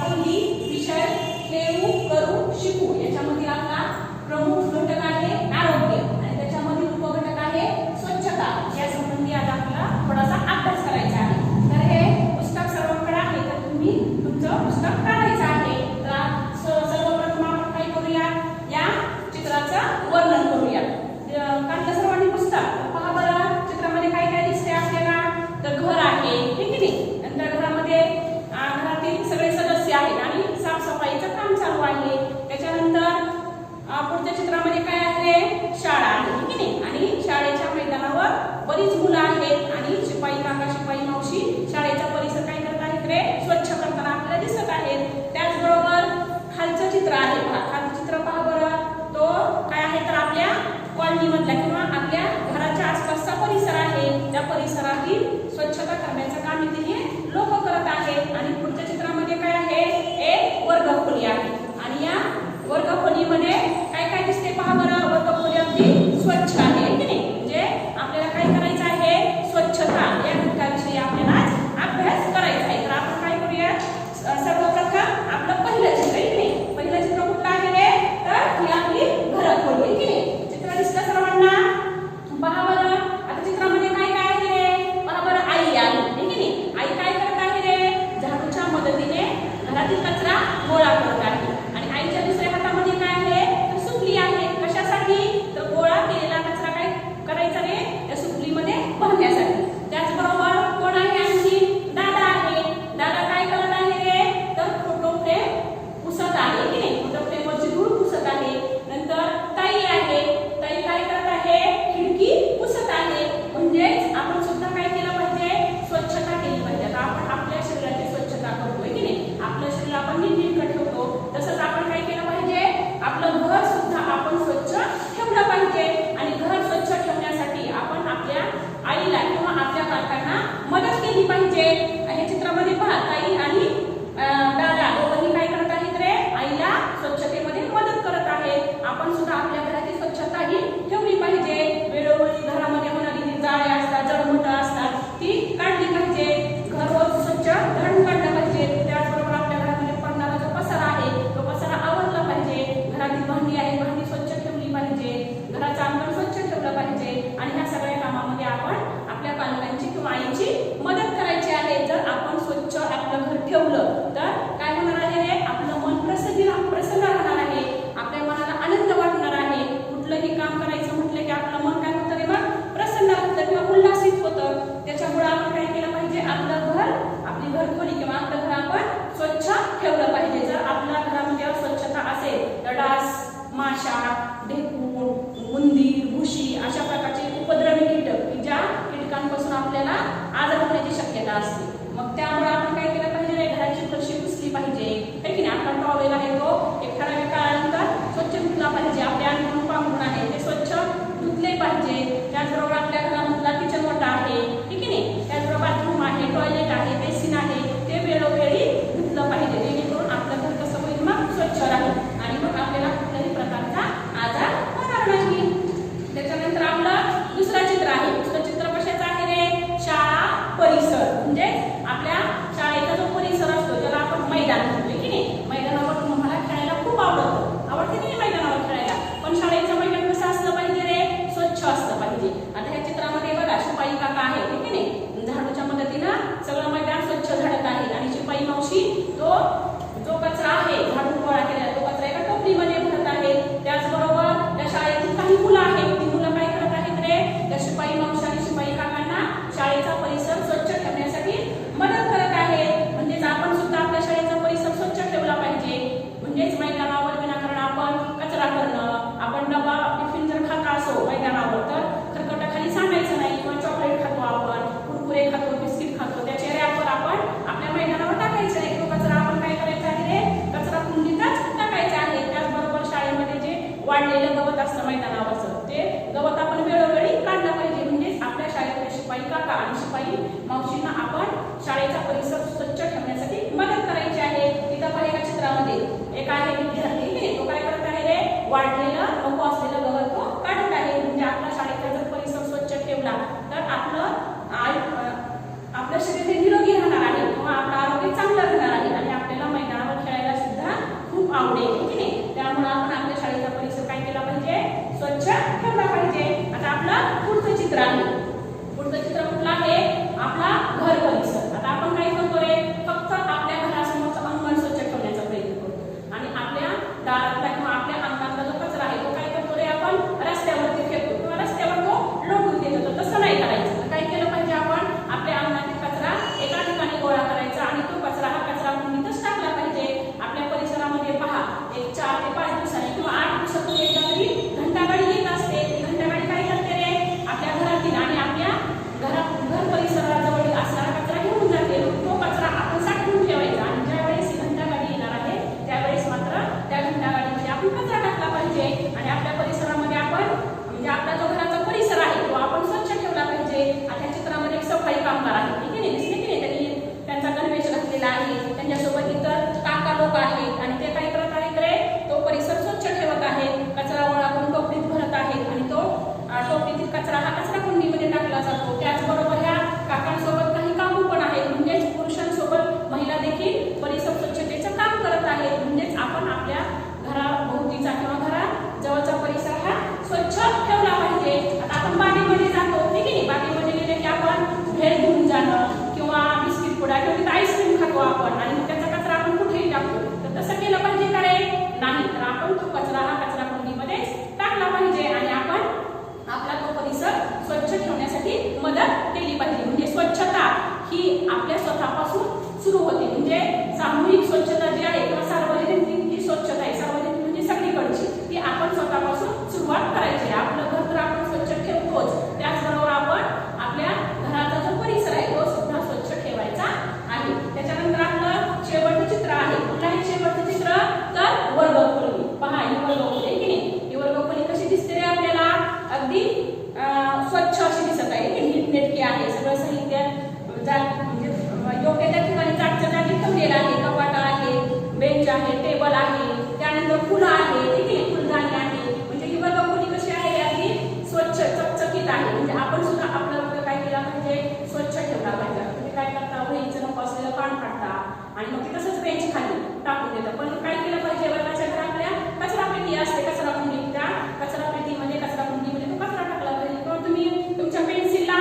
पहिली विषय खेळू करू शिकू याच्यामध्ये आपला प्रमुख घटक आहे आरोग्य आणि त्याच्यामधील उपघटक आहे स्वच्छता। या संबंधी आज आपल्याला थोडासा अभ्यास करायचा आहे। तर हे पुस्तक सर्वांकडे आहे, तर तुम्ही तुमचं पुस्तक काढायचं आहे। तर सर्वप्रथम आपण काय करूया, या चित्राचं वर्णन करूया। काढलं सर्वांनी पुस्तक, पहा बरं चित्रामध्ये काय काय दिसते आपल्याला। तर घर आहे, ठीक आहे नाही, नंतर घरामध्ये घरातील सगळे सदस्य आहेत आणि साफसफाईचं काम चालू आहे। त्याच्यानंतर पुढच्या चित्रामध्ये काय आहे, शाळा आहे, ठीक आहे नाही, आणि शाळेच्या मैदानावर बरीच मुलं आहेत आणि शिपाई काका शिपाई मावशी शाळेचा परिसर काय करत आहेत रे, स्वच्छ करताना आपल्याला दिसत आहेत। त्याचबरोबर खालचं चित्र आहे, पहा खालचं चित्र पहा बरं, तो काय आहे तर आपल्या कॉलनी मधला किंवा आपल्या घराच्या आसपासचा परिसर आहे। त्या परिसरातील स्वच्छता करण्याचं काम इथे लोक करत आहेत। आणि पुढच्या चित्रामध्ये काय आहे, एक वर्गखोली आहे आणि या वर्गखोलीमध्ये काय काय दिसते पहा बरं, वर्गखोली अगदी स्वच्छ आहे की नाही, म्हणजे आपल्याला काय करायचं आहे, स्वच्छता या घटकाविषयी आपल्याला अभ्यास करायचा आहे। तर आपण काय करूया, सर्वप्रथम आपलं पहिलं चित्र आहे की नाही, पहिलं चित्र कुठलं आहे रे, तर ही आपली घरखोली आहे की नाही। चित्र दिसतं सर्वांना, पहा बरं आता चित्रामध्ये काय काय आहे रे, पहा बरं आई आहे, ठीक आहे नाही, आई काय करत आहे रे, झाडूच्या मदतीने घरातील कचरा गोळा करत आहे आणि आईच्या दुसऱ्या हातामध्ये काय आहे तर सुपली आहे। चित्र आहे. पुढचं चित्र कुठलं आहे? आपला घर परिसर. आता आपण काय करतो रे? फक्त आपल्या घरासमोरचं अंगण स्वच्छ ठेवण्याचा प्रयत्न करतो आणि आपल्या दारातला किंवा आपल्या अंगणातला जो कचरा आहे तो काय करतो रे? आपण रस्त्यावरती फेकतो किंवा रस्त्यावर तो लोटून देतो. तर तसं नाही करायचं. तर काय केलं पाहिजे? आपण आपल्या अंगणातील कचरा एका ठिकाणी गोळा करायचा आणि तो कचरा हा कचरा कुंडीतच टाकला पाहिजे. आपल्या परिसरामध्ये पहा, एक 4 ते 5 दिवसांनी किंवा 8 दिवसातून एकदा तरी घंटागाडी येत असते. ती घंटागाडी काय करते रे? आपल्या घरातील आणि आपल्या घर परिसराजवळ असणारा कचरा घेऊन जाते. तो कचरा आपण साठवून ठेवायचा आणि ज्या वेळेस ही घंटागाडी येणार आहे त्यावेळेस मात्र त्या घंटागाडीमध्ये आपण कचरा टाकला पाहिजे आणि आपल्या परिसरामध्ये आपण म्हणजे आपला जो घराचा परिसर आहे तो आपण स्वच्छ ठेवला पाहिजे. आता या चित्रामध्ये एक सफाई कामगार आहे, ठीक आहे, दिसले की नाही? त्यांनी त्यांचा गणवेश घातलेला आहे. त्यांच्यासोबत इतर काका लोक आहेत आणि ते काय करत आहेत रे? तो परिसर स्वच्छ ठेवत आहेत. कचरा गोळा करून टोपलीत भरत आहेत आणि तो टोपलीतील कचरा हा कचरा कुंडीमध्ये टाकला जातो. त्याचबरोबर ह्या काकांसोबत काही कामू पण आहेत, म्हणजेच पुरुषांसोबत महिला देखील परिसर स्वच्छतेचं काम करत आहेत. म्हणजेच आपण आपल्या घराभोवतीचा किंवा घराजवळचा परिसर हा स्वच्छ ठेवला पाहिजे. आता आपण बागेमध्ये जातो, ठीक आहे, बागेमध्ये गेले की आपण भेळ घेऊन जाणं किंवा बिस्किट पुडा किंवा आईस्क्रीम खातो आपण आणि त्याचा कचरा आपण कुठेही टाकतो. तर तसं केलं पाहिजे का रे? नाही. तर आपण तो कचरा हा कचरा कुंडीमध्ये टाकला पाहिजे आणि आपण आपला तो परिसर स्वच्छ ठेवण्यासाठी मदत केली पाहिजे. म्हणजे स्वच्छता ही आपल्या स्वतःपासून सुरू होते. म्हणजे सामूहिक स्वच्छता जी आहे किंवा सार्वजनिक जी स्वच्छता आहे, सार्वजनिक म्हणजे सगळीकडची, ती आपण स्वतःपासून सुरुवात करायची. आपलं घर तर आपण स्वच्छ ठेवतोच, त्याचबरोबर आपण आपल्या घराचा जो परिसर आहे तो सुद्धा स्वच्छ ठेवायचा आहे. त्याच्यानंतर आपलं शेवटचं चित्र आहे. कुठलं आहे शेवटचं चित्र? तर वर्गखोली. पहा, ही वर्गखोली आहे की नाही? ही वर्गखोली कशी दिसते रे आपल्याला? अगदी स्वच्छ अशी दिसत आहे, नीटनेटकी आहे. सगळं साहित्य म्हणजे योग्य त्या ठिकाणी जागच्या जागी ठेवलेलं आहे. कपाट आहे, बेंच आहे, टेबल आहे, त्यानंतर फुलं आहे, ठीक आहे, फुलदाणी आहे. म्हणजे ही वर्गखोली कशी आहे? अगदी स्वच्छ चकचकीत आहे. म्हणजे आपण सुद्धा आपला वर्ग काय केला पाहिजे? स्वच्छ ठेवला पाहिजे. तुम्ही काय करता? वहीचं नको असलेलं पान काढता आणि मग ते तसंच बेंच खाली टाकून देतं. पण काय केलं पाहिजे? वर्गाच्या घरात आपल्या कचरा पेटी असते, कचरा कुंडी. त्या कचरा पेटीमध्ये कचरा कुंडीमध्ये तो कचरा टाकला पाहिजे. किंवा तुम्ही तुमच्या पेन्सिलला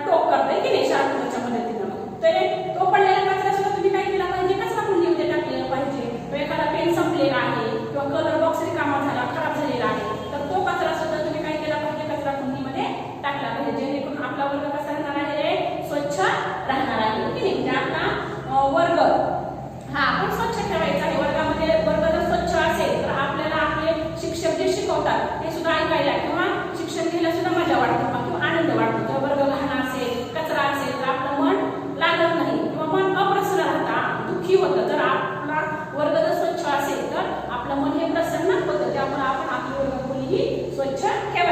टोक करताय की नाही शार्पनरच्या मदतीनं, तर तो पडलेला कचरा सुद्धा तुम्ही काय केला पाहिजे? कचरा कुंडीमध्ये टाकलेला पाहिजे. एखादा पेन संपलेला आहे किंवा कलर बॉक्स रिकामा झाला, खराब झालेला आहे, तर तो कचरा सुद्धा तुम्ही काय केला पाहिजे? कचरा कुंडीमध्ये टाकला पाहिजे. जेणेकरून आपला वर्ग कसा राहणार आहे रे? स्वच्छ राहणार आहे की नाही? म्हणजे आपला वर्ग हा आपण स्वच्छ ठेवायचा आहे. वर्गामध्ये वर्ग जर स्वच्छ असेल तर आपल्याला आपले शिक्षक जे शिकवतात ते सुद्धा ऐकायला किंवा शिक्षण घ्यायला सुद्धा मजा वाटते किंवा आनंद वाटतो. जर वर्ग घाण असेल, कचरा असेल तर आपलं मन लागत नाही किंवा मन अप्रसन्न राहतं, दुःखी होतं. जर आपला वर्ग जर स्वच्छ असेल तर आपलं मन हे प्रसन्न होतं. त्यामुळे आपण आपली वर्गखोली ही स्वच्छ ठेवायची.